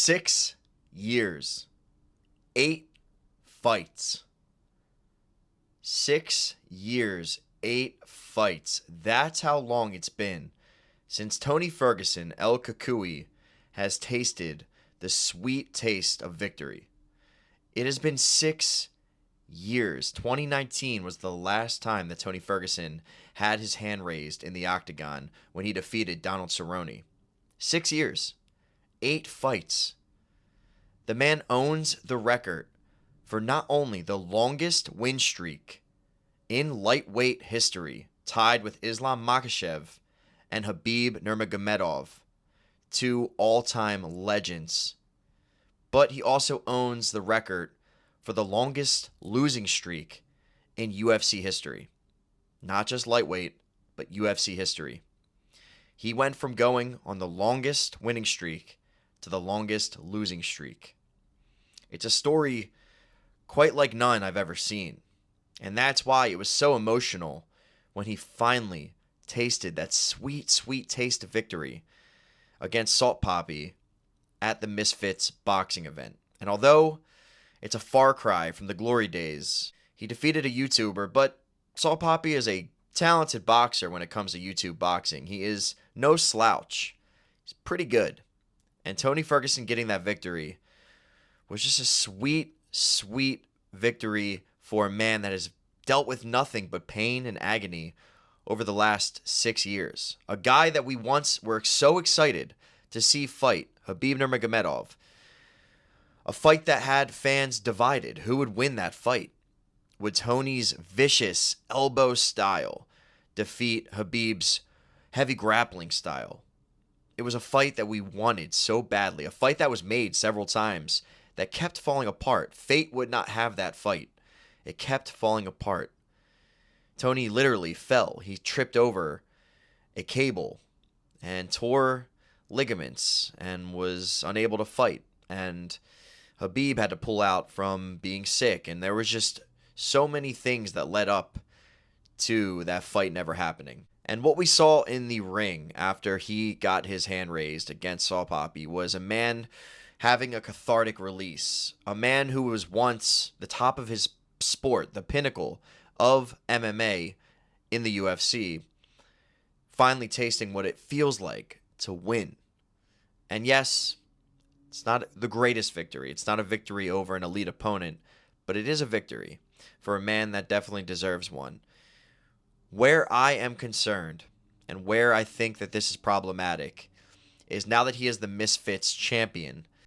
6 years, 8 fights. 6 years, 8 fights. That's how long it's been since Tony Ferguson, El Kukui, has tasted the sweet taste of victory. It has been 6 years. 2019 was the last time that Tony Ferguson had his hand raised in the octagon when he defeated Donald Cerrone. 6 years, 8 fights. The man owns the record for not only the longest win streak in lightweight history, tied with Islam Makhachev and Khabib Nurmagomedov, two all-time legends, but he also owns the record for the longest losing streak in UFC history. Not just lightweight, but UFC history. He went from going on the longest winning streak to the longest losing streak. It's a story quite like none I've ever seen. And that's why it was so emotional when he finally tasted that sweet, sweet taste of victory against Salt Papi at the Misfits boxing event. And although it's a far cry from the glory days, he defeated a YouTuber, but Salt Papi is a talented boxer when it comes to YouTube boxing. He is no slouch. He's pretty good. And Tony Ferguson getting that victory was just a sweet, sweet victory for a man that has dealt with nothing but pain and agony over the last 6 years. A guy that we once were so excited to see fight, Khabib Nurmagomedov. A fight that had fans divided. Who would win that fight? Would Tony's vicious elbow style defeat Khabib's heavy grappling style? It was a fight that we wanted so badly. A fight that was made several times that kept falling apart. Fate would not have that fight. It kept falling apart. Tony literally fell. He tripped over a cable and tore ligaments and was unable to fight. And Khabib had to pull out from being sick. And there was just so many things that led up to that fight never happening. And what we saw in the ring after he got his hand raised against Salt Papi was a man having a cathartic release. A man who was once the top of his sport, the pinnacle of MMA in the UFC, finally tasting what it feels like to win. And yes, it's not the greatest victory. It's not a victory over an elite opponent, but it is a victory for a man that definitely deserves one. Where I am concerned and where I think that this is problematic is now that he is the Misfits champion,